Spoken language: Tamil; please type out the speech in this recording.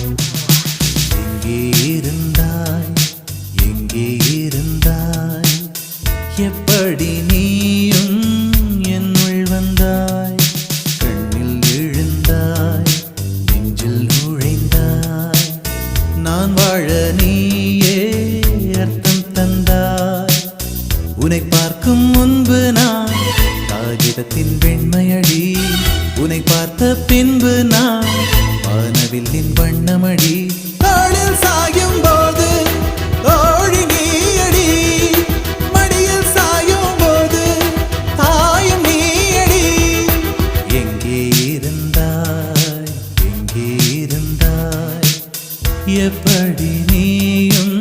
எங்கே இருந்தாய் எங்கே இருந்தாய் எப்படி நீயும் என்னுள் வந்தாய் கண்ணில் எழுந்தாய் நெஞ்சில் நுழைந்தாய் நான் வாழ நீயே அர்த்தம் தந்தாய் உன்னை பார்க்கும் முன்பு நான் காகிதத்தின் வெண்மையடி உன்னை பார்த்த பின்பு நான் வானவில்லின் வண்ணமடி தாளில் சாயும் போது தோழி நீயடி மடியில் சாயும் போது தாயும் நீயடி எங்கே இருந்தாய் எப்படி நீயும்